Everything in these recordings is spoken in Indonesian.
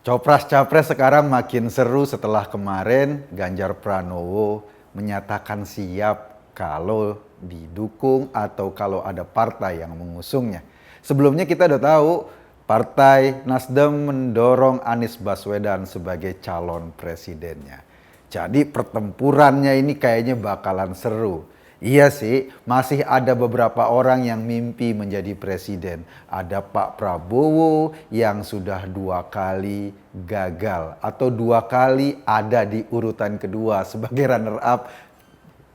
Copras-capres sekarang makin seru setelah kemarin Ganjar Pranowo menyatakan siap kalau didukung atau kalau ada partai yang mengusungnya. Sebelumnya kita udah tahu Partai Nasdem mendorong Anies Baswedan sebagai calon presidennya. Jadi pertempurannya ini kayaknya bakalan seru. Iya sih, masih ada beberapa orang yang mimpi menjadi presiden. Ada Pak Prabowo yang sudah 2 kali gagal atau 2 kali ada di urutan kedua sebagai runner up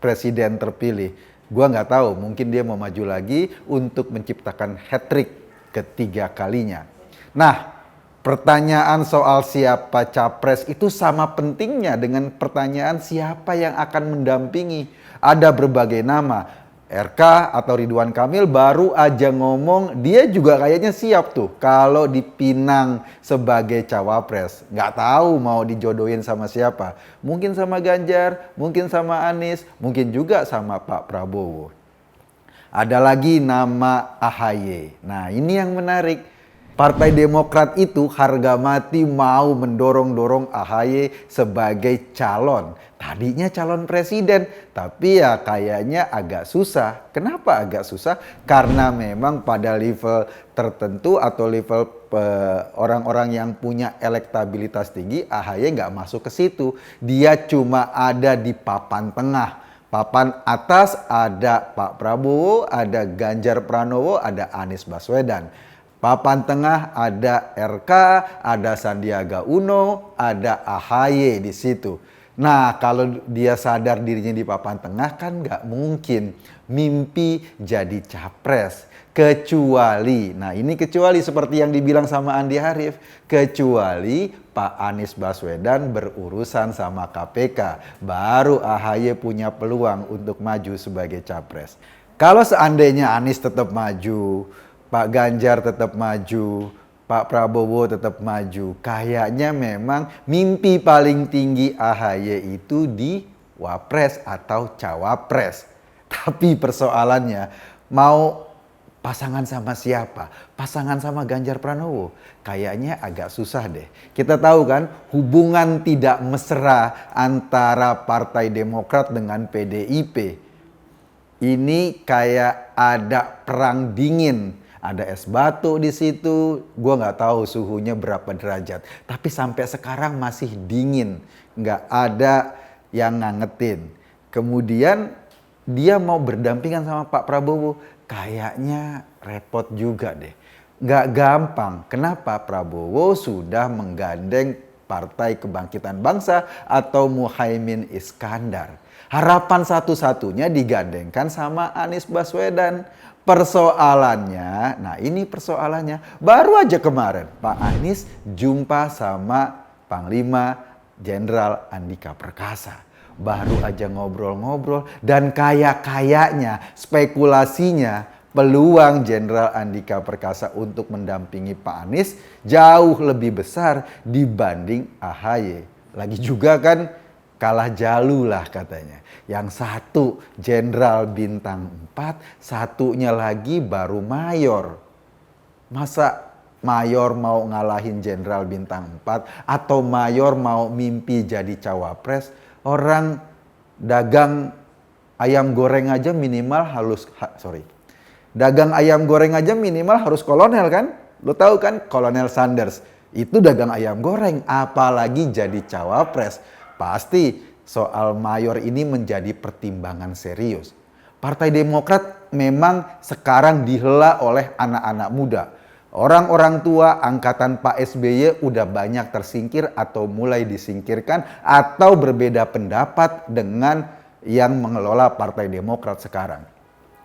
presiden terpilih. Gua nggak tahu, mungkin dia mau maju lagi untuk menciptakan hat-trick ketiga kalinya. Nah, pertanyaan soal siapa capres itu sama pentingnya dengan pertanyaan siapa yang akan mendampingi. Ada berbagai nama. RK atau Ridwan Kamil baru aja ngomong dia juga kayaknya siap tuh kalau dipinang sebagai cawapres. Nggak tahu mau dijodohin sama siapa. Mungkin sama Ganjar, mungkin sama Anies, mungkin juga sama Pak Prabowo. Ada lagi nama AHY. Nah, ini yang menarik. Partai Demokrat itu harga mati mau mendorong-dorong AHY sebagai calon. Tadinya calon presiden, tapi ya kayaknya agak susah. Kenapa agak susah? Karena memang pada level tertentu atau level orang-orang yang punya elektabilitas tinggi, AHY nggak masuk ke situ. Dia cuma ada di papan tengah. Papan atas ada Pak Prabowo, ada Ganjar Pranowo, ada Anies Baswedan. Papan tengah ada RK, ada Sandiaga Uno, ada AHY di situ. Nah, kalau dia sadar dirinya di papan tengah kan nggak mungkin mimpi jadi capres. Kecuali, nah ini kecuali seperti yang dibilang sama Andi Arief, kecuali Pak Anies Baswedan berurusan sama KPK, baru AHY punya peluang untuk maju sebagai capres. Kalau seandainya Anies tetap maju, Pak Ganjar tetap maju, Pak Prabowo tetap maju, kayaknya memang mimpi paling tinggi AHY itu di wapres atau cawapres. Tapi persoalannya mau pasangan sama siapa? Pasangan sama Ganjar Pranowo? Kayaknya agak susah deh. Kita tahu kan hubungan tidak mesra antara Partai Demokrat dengan PDIP. Ini kayak ada perang dingin. Ada es batu di situ, gue nggak tahu suhunya berapa derajat. Tapi sampai sekarang masih dingin, nggak ada yang ngangetin. Kemudian dia mau berdampingan sama Pak Prabowo, kayaknya repot juga deh. Nggak gampang. Kenapa? Prabowo sudah menggandeng Partai Kebangkitan Bangsa atau Muhaimin Iskandar. Harapan satu-satunya digandengkan sama Anies Baswedan. Persoalannya, nah ini persoalannya, baru aja kemarin Pak Anies jumpa sama Panglima Jenderal Andika Perkasa. Baru aja ngobrol-ngobrol dan kayaknya spekulasinya peluang Jenderal Andika Perkasa untuk mendampingi Pak Anies jauh lebih besar dibanding AHY. Lagi juga kan kalah jalu lah katanya. Yang satu jenderal bintang 4, satunya lagi baru mayor. Masa mayor mau ngalahin jenderal bintang 4 atau mayor mau mimpi jadi cawapres? Orang dagang ayam goreng aja minimal dagang ayam goreng aja minimal harus kolonel kan? Lo tahu kan Kolonel Sanders itu dagang ayam goreng, apalagi jadi cawapres. Pasti soal mayor ini menjadi pertimbangan serius. Partai Demokrat memang sekarang dihela oleh anak-anak muda. Orang-orang tua angkatan Pak SBY udah banyak tersingkir atau mulai disingkirkan atau berbeda pendapat dengan yang mengelola Partai Demokrat sekarang.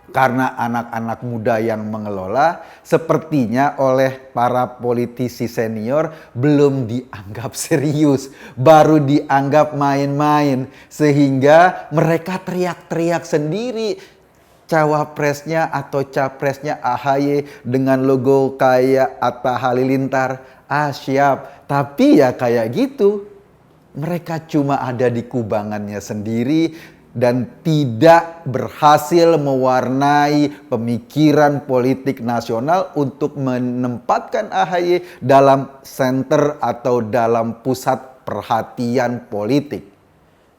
Karena anak-anak muda yang mengelola sepertinya oleh para politisi senior belum dianggap serius, baru dianggap main-main, sehingga mereka teriak-teriak sendiri cawapresnya atau capresnya AHY dengan logo kayak Atta Halilintar. Ah siap, tapi ya kayak gitu. Mereka cuma ada di kubangannya sendiri dan tidak berhasil mewarnai pemikiran politik nasional untuk menempatkan AHY dalam center atau dalam pusat perhatian politik.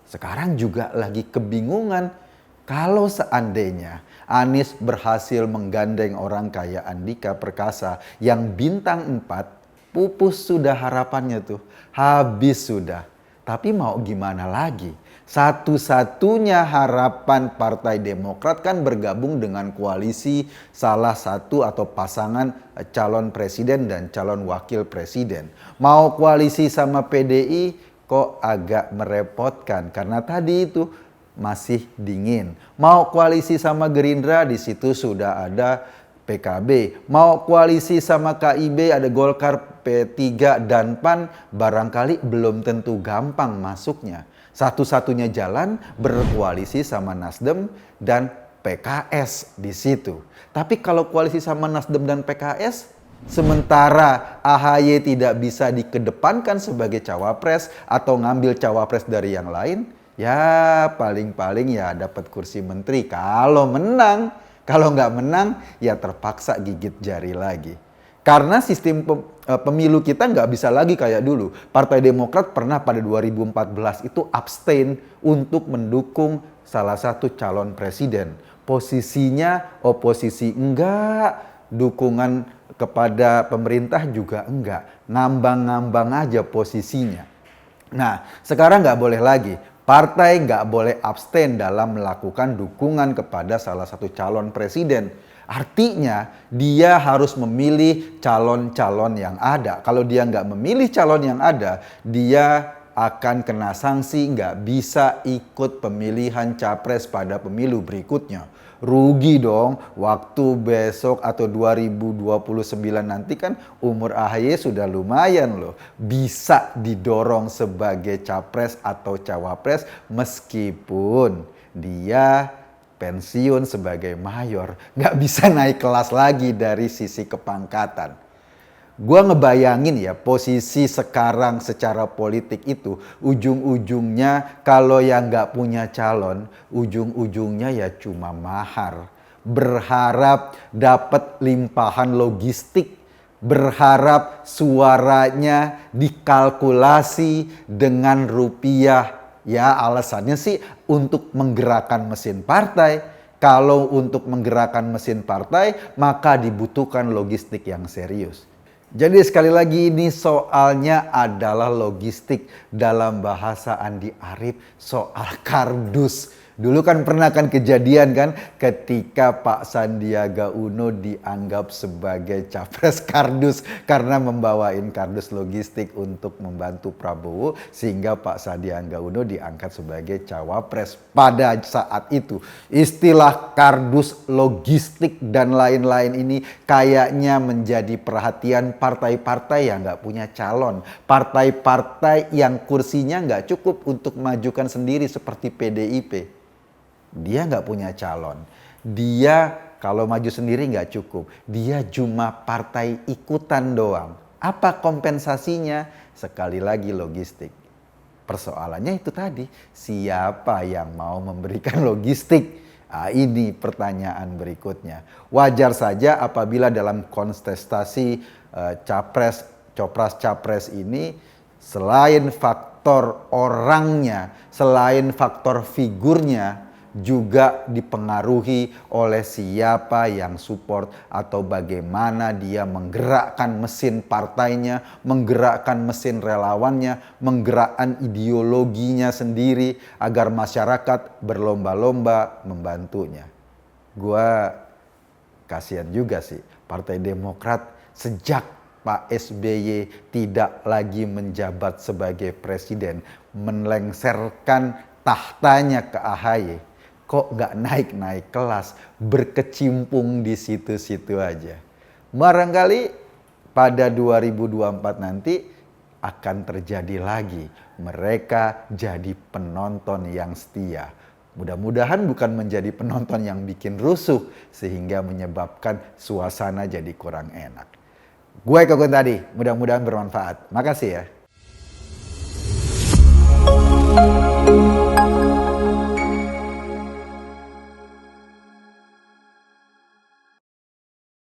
Sekarang juga lagi kebingungan kalau seandainya Anies berhasil menggandeng orang kayak Andika Perkasa yang bintang 4, pupus sudah harapannya tuh, habis sudah. Tapi mau gimana lagi? Satu-satunya harapan Partai Demokrat kan bergabung dengan koalisi salah satu atau pasangan calon presiden dan calon wakil presiden. Mau koalisi sama PDI kok agak merepotkan karena tadi itu masih dingin. Mau koalisi sama Gerindra, di situ sudah ada PKB. Mau koalisi sama KIB, ada Golkar, P3 dan PAN, barangkali belum tentu gampang masuknya. Satu-satunya jalan berkoalisi sama Nasdem dan PKS di situ. Tapi kalau koalisi sama Nasdem dan PKS, sementara AHY tidak bisa dikedepankan sebagai cawapres atau ngambil cawapres dari yang lain, ya paling-paling ya dapat kursi menteri kalau menang. Kalau nggak menang ya terpaksa gigit jari lagi. Karena sistem pemilu kita nggak bisa lagi kayak dulu. Partai Demokrat pernah pada 2014 itu abstain untuk mendukung salah satu calon presiden. Posisinya oposisi enggak, dukungan kepada pemerintah juga enggak. Ngambang-ngambang aja posisinya. Nah, sekarang nggak boleh lagi. Partai nggak boleh abstain dalam melakukan dukungan kepada salah satu calon presiden. Artinya dia harus memilih calon-calon yang ada. Kalau dia nggak memilih calon yang ada, dia akan kena sanksi, nggak bisa ikut pemilihan capres pada pemilu berikutnya. Rugi dong, waktu besok atau 2029 nanti kan umur AHY sudah lumayan loh. Bisa didorong sebagai capres atau cawapres meskipun dia pensiun sebagai mayor. Nggak bisa naik kelas lagi dari sisi kepangkatan. Gua ngebayangin ya posisi sekarang secara politik itu ujung-ujungnya kalau yang nggak punya calon, ujung-ujungnya ya cuma mahar. Berharap dapat limpahan logistik, berharap suaranya dikalkulasi dengan rupiah. Ya alasannya sih untuk menggerakkan mesin partai. Kalau untuk menggerakkan mesin partai maka dibutuhkan logistik yang serius. Jadi sekali lagi ini soalnya adalah logistik, dalam bahasa Andi Arief soal kardus. Dulu kan pernah kan kejadian kan ketika Pak Sandiaga Uno dianggap sebagai capres kardus karena membawain kardus logistik untuk membantu Prabowo sehingga Pak Sandiaga Uno diangkat sebagai cawapres. Pada saat itu istilah kardus logistik dan lain-lain ini kayaknya menjadi perhatian partai-partai yang nggak punya calon. Partai-partai yang kursinya nggak cukup untuk majukan sendiri seperti PDIP. Dia nggak punya calon. Dia kalau maju sendiri nggak cukup. Dia cuma partai ikutan doang. Apa kompensasinya? Sekali lagi logistik. Persoalannya itu tadi. Siapa yang mau memberikan logistik? Nah, ini pertanyaan berikutnya. Wajar saja apabila dalam kontestasi capres ini selain faktor orangnya, selain faktor figurnya, juga dipengaruhi oleh siapa yang support atau bagaimana dia menggerakkan mesin partainya, menggerakkan mesin relawannya, menggerakkan ideologinya sendiri agar masyarakat berlomba-lomba membantunya. Gua kasihan juga sih Partai Demokrat sejak Pak SBY tidak lagi menjabat sebagai presiden, melengsarkan tahtanya ke AHY. Kok nggak naik-naik kelas, berkecimpung di situ-situ aja. Barangkali pada 2024 nanti akan terjadi lagi. Mereka jadi penonton yang setia. Mudah-mudahan bukan menjadi penonton yang bikin rusuh sehingga menyebabkan suasana jadi kurang enak. Gue Kogun tadi, mudah-mudahan bermanfaat. Makasih ya.